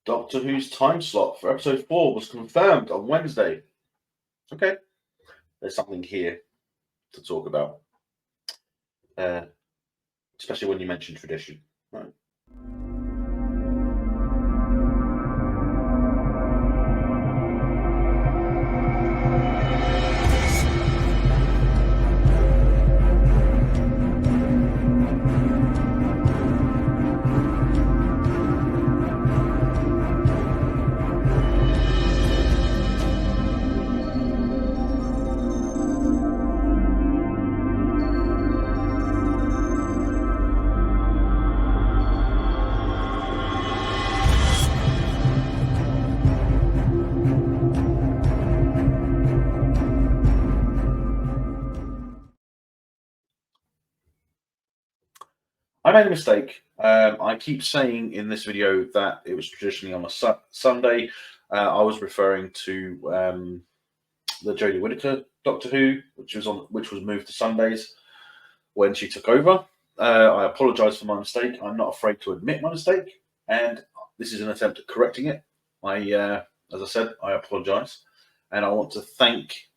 Doctor Who's time slot for episode 4 was confirmed on Wednesday. Okay, there's something here to talk about, especially when you mention tradition, right? I made a mistake. I keep saying in this video that it was traditionally on a Sunday. I was referring to the Jodie Whittaker Doctor Who, which was moved to Sundays when she took over. I apologise for my mistake. I'm not afraid to admit my mistake, and this is an attempt at correcting it. As I said, I apologise, and I want to thank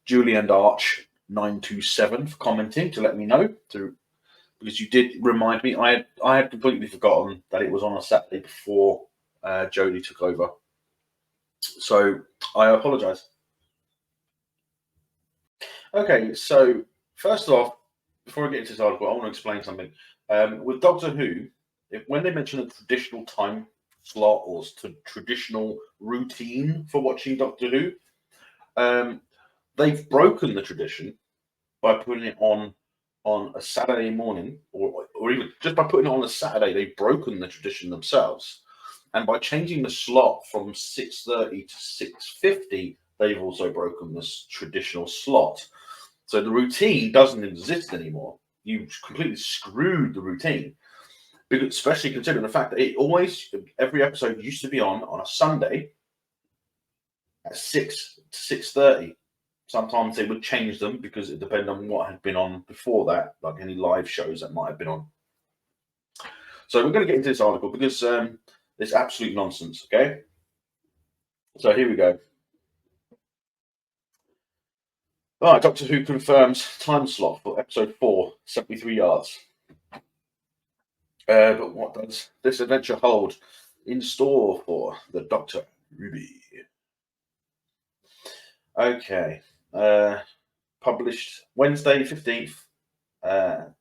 Julie and Arch 927 for commenting to let me know because you did remind me. I had completely forgotten that it was on a Saturday before Jodie took over. So I apologise. Okay, so first off, before I get into this article, I want to explain something. With Doctor Who, when they mention a traditional time slot or traditional routine for watching Doctor Who, they've broken the tradition by putting it on a Saturday morning, or even just by putting it on a Saturday, they've broken the tradition themselves. And by changing the slot from 6:30 to 6:50, they've also broken this traditional slot. So the routine doesn't exist anymore. You've completely screwed the routine, because especially considering the fact that every episode used to be on a Sunday at 6 to 6:30. Sometimes they would change them because it depended on what had been on before that, like any live shows that might have been on. So we're going to get into this article because it's absolute nonsense, okay? So here we go. All right, Doctor Who confirms time slot for episode 4, 73 yards. But what does this adventure hold in store for the Doctor Ruby? Okay. Published Wednesday 15th at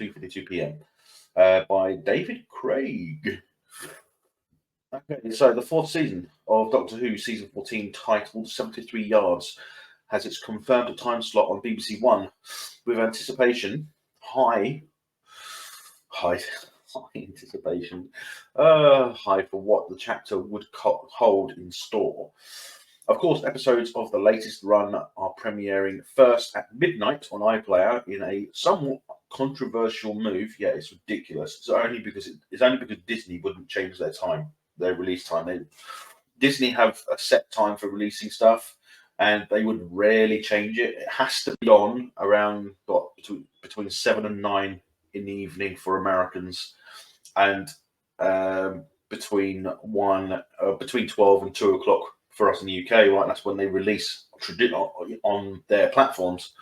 2:52 p.m. By David Craig. Okay, so the 4th season of Doctor Who, season 14, titled 73 Yards, has its confirmed time slot on BBC One, with anticipation high anticipation, high for what the chapter would hold in store. Of course, episodes of the latest run are premiering first at midnight on iPlayer in a somewhat controversial move. Yeah, it's ridiculous. It's only because Disney wouldn't change their release time. Disney have a set time for releasing stuff, and they would rarely change it. It has to be on around between 7 and 9 in the evening for Americans, and between 12 and 2 o'clock for us in the UK, right? That's when they release on their platforms.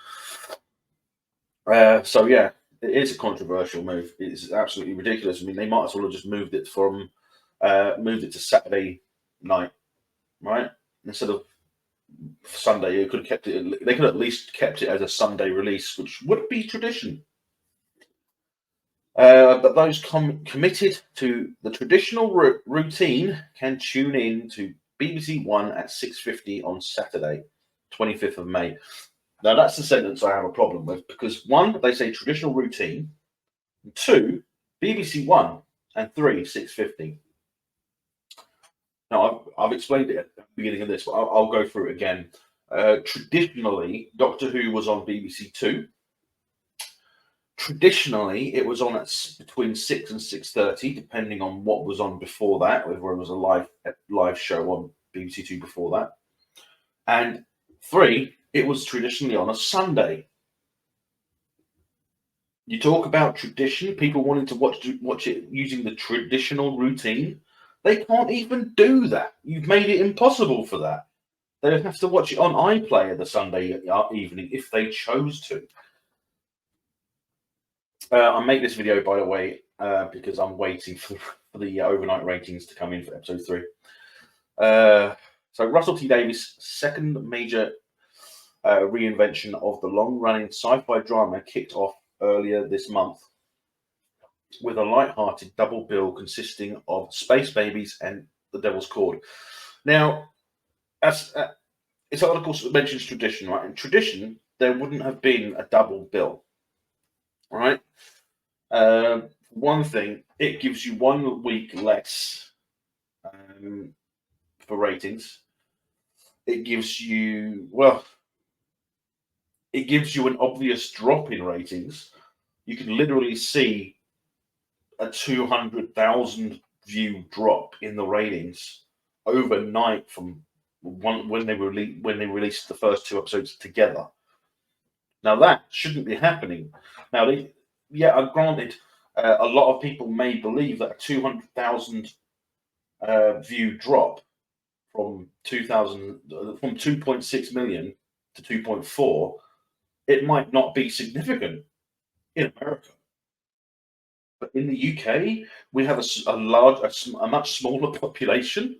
So yeah, it is a controversial move. It's absolutely ridiculous. I mean, they might as well have just moved it to Saturday night, right? Instead of Sunday. They could have at least kept it as a Sunday release, which would be tradition. But those committed to the traditional routine can tune in to BBC One at 6:50 on Saturday, 25th of May. Now, that's the sentence I have a problem with, because 1, they say traditional routine, 2, BBC One, and 3, 6:50. Now, I've explained it at the beginning of this, but I'll go through it again. Traditionally, Doctor Who was on BBC Two. Traditionally, it was on at between 6 and 6:30, depending on what was on before that, whether it was a live show on BBC Two before that. And 3, it was traditionally on a Sunday. You talk about tradition, people wanting to watch it using the traditional routine. They can't even do that. You've made it impossible for that. They would have to watch it on iPlayer the Sunday evening if they chose to. I make this video, by the way, because I'm waiting for the overnight ratings to come in for episode 3. So Russell T Davies' second major reinvention of the long-running sci-fi drama kicked off earlier this month with a light-hearted double bill consisting of Space Babies and The Devil's Cord. Now, as this article mentions tradition, right? In tradition, there wouldn't have been a double bill, right? One thing, it gives you 1 week less for ratings. It gives you, well, it gives you an obvious drop in ratings. You can literally see a 200,000 view drop in the ratings overnight from when they released the first 2 episodes together. Now that shouldn't be happening. Now, granted, a lot of people may believe that a 200,000 view drop from 2.6 million to 2.4, it might not be significant in America. But in the UK, we have a much smaller population.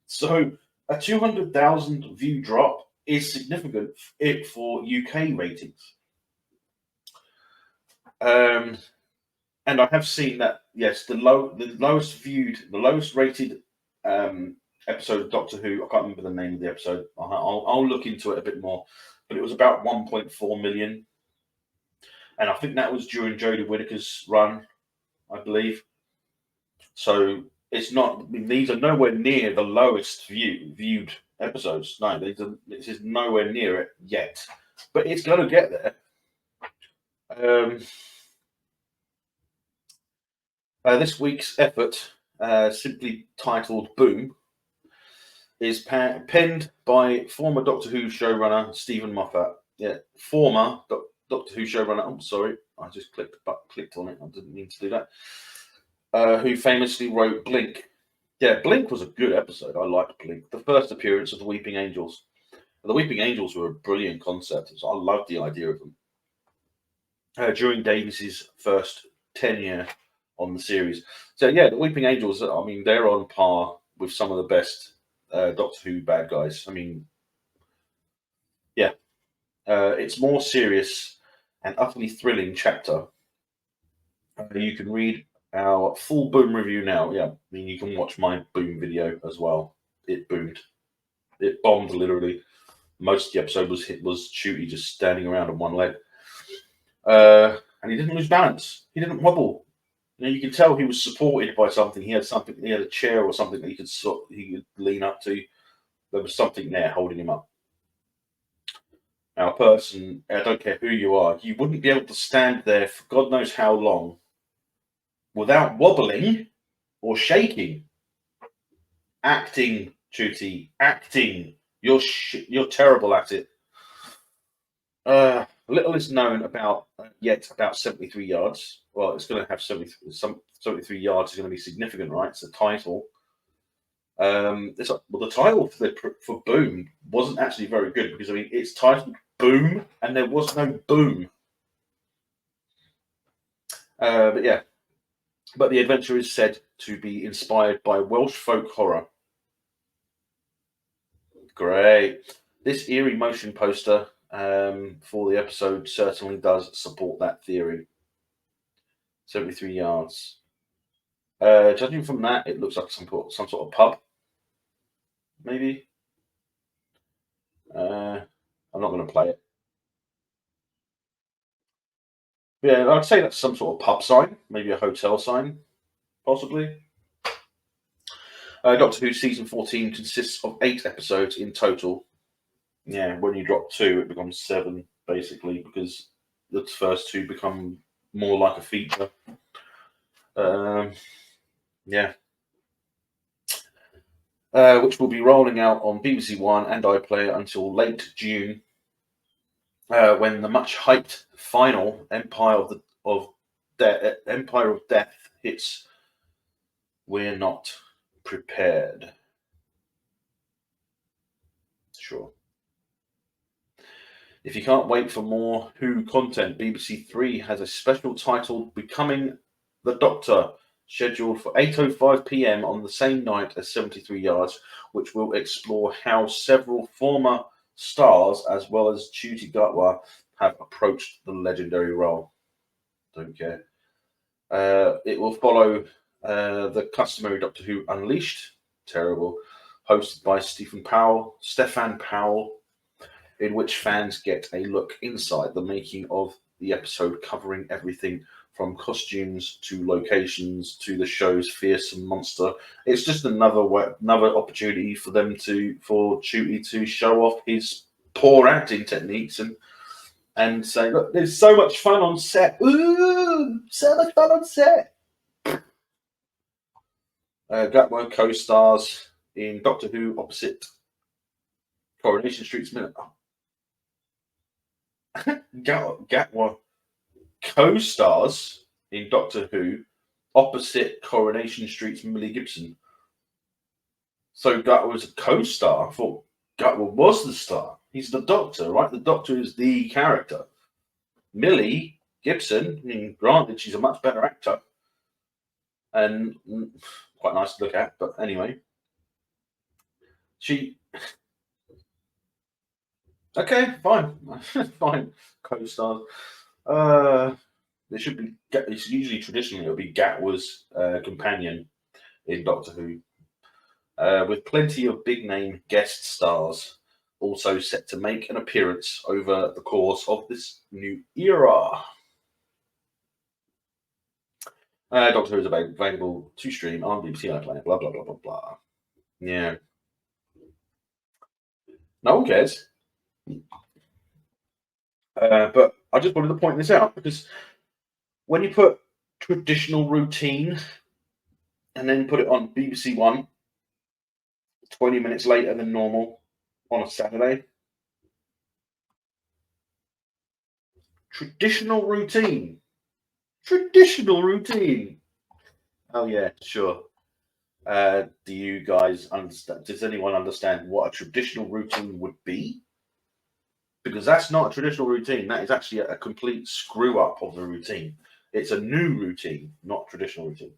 So a 200,000 view drop is significant for UK ratings. And I have seen that, yes, the lowest rated episode of Doctor Who, I can't remember the name of the episode. I'll look into it a bit more, but it was about 1.4 million. And I think that was during Jodie Whittaker's run, I believe. So it's not, I mean, these are nowhere near the lowest viewed episodes. No, this is nowhere near it yet. But it's going to get there. This week's effort, simply titled Boom, is penned by former Doctor Who showrunner Stephen Moffat. Yeah, former Doctor Who showrunner. I'm sorry, I just clicked on it. I didn't mean to do that. Who famously wrote Blink. Yeah, Blink was a good episode. I liked Blink. The first appearance of the Weeping Angels. The Weeping Angels were a brilliant concept. So I loved the idea of them. During Davies's first tenure on the series. So yeah, the Weeping Angels, I mean, they're on par with some of the best Doctor Who bad guys. I mean, yeah. It's more serious and utterly thrilling chapter. You can read our full Boom review now. Yeah, I mean, you can watch my Boom video as well. It boomed. It bombed literally. Most of the episode was Shooty just standing around on one leg. And he didn't lose balance. He didn't wobble. You can tell he was supported by something. He had a chair or something that he could lean up to. There was something there holding him up. Now, a person, I don't care who you are, you wouldn't be able to stand there for God knows how long without wobbling or shaking. Acting, Shooty, acting. You're terrible at it. Little is known about 73 yards. Well, it's going to have 73 yards is going to be significant, right? It's a title. The title for Boom wasn't actually very good because, I mean, it's titled Boom and there was no boom. But yeah, but the adventure is said to be inspired by Welsh folk horror. Great. This eerie motion poster for the episode certainly does support that theory. 73 yards. Judging from that, it looks like some sort of pub. Maybe. I'm not going to play it. Yeah, I'd say that's some sort of pub sign, maybe a hotel sign, possibly. Doctor Who season 14 consists of 8 episodes in total. Yeah, when you drop 2, it becomes 7, basically, because the first 2 become more like a feature. Yeah. Which will be rolling out on BBC One and iPlayer until late June. when the much hyped final Empire of Death hits, we're not prepared. Sure. If you can't wait for more Who content, BBC Three has a special titled Becoming the Doctor, scheduled for 8:05 p.m. on the same night as 73 Yards, which will explore how several former stars, as well as Ncuti Gatwa, have approached the legendary role. Don't care. It will follow the customary Doctor Who Unleashed, terrible, hosted by Stefan Powell, in which fans get a look inside the making of the episode, covering everything from costumes to locations to the show's fearsome monster. It's just another opportunity for Ncuti to show off his poor acting techniques and say, look, there's so much fun on set. Ooh, so much fun on set. Gatwa co-stars in Doctor Who opposite Coronation Street's Minute. Gatwa co-stars in Doctor Who opposite Coronation Street's Millie Gibson. So Gatwa was a co-star. I thought Gatwa was the star. He's the Doctor, right? The Doctor is the character. Millie Gibson, I mean, granted, she's a much better actor and quite nice to look at, but anyway, okay, fine, fine, co-stars. There should be. It's usually traditionally it'll be Gatwa's companion in Doctor Who, with plenty of big name guest stars also set to make an appearance over the course of this new era. Doctor Who is available to stream on BBC iPlayer. Blah blah blah blah blah. Yeah, no one cares. But I just wanted to point this out because when you put traditional routine and then put it on BBC One 20 minutes later than normal on a Saturday, traditional routine. Oh yeah, sure. Do you guys understand? Does anyone understand what a traditional routine would be? Because that's not a traditional routine. That is actually a complete screw up of the routine. It's a new routine, not traditional routine.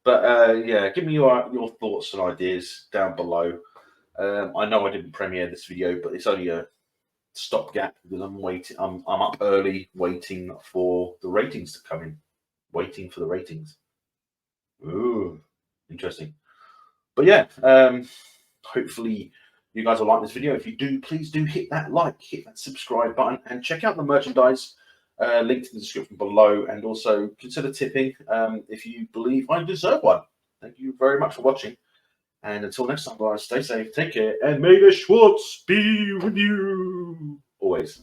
But yeah, give me your thoughts and ideas down below. I know I didn't premiere this video, but it's only a stopgap because I'm waiting. I'm up early, waiting for the ratings to come in. Waiting for the ratings. Ooh, interesting. But yeah, hopefully you guys will like this video. If you do, please do hit that like, hit that subscribe button, and check out the merchandise linked in the description below. And also consider tipping if you believe I deserve one. Thank you very much for watching. And until next time, guys, stay safe, take care, and may the Schwartz be with you always.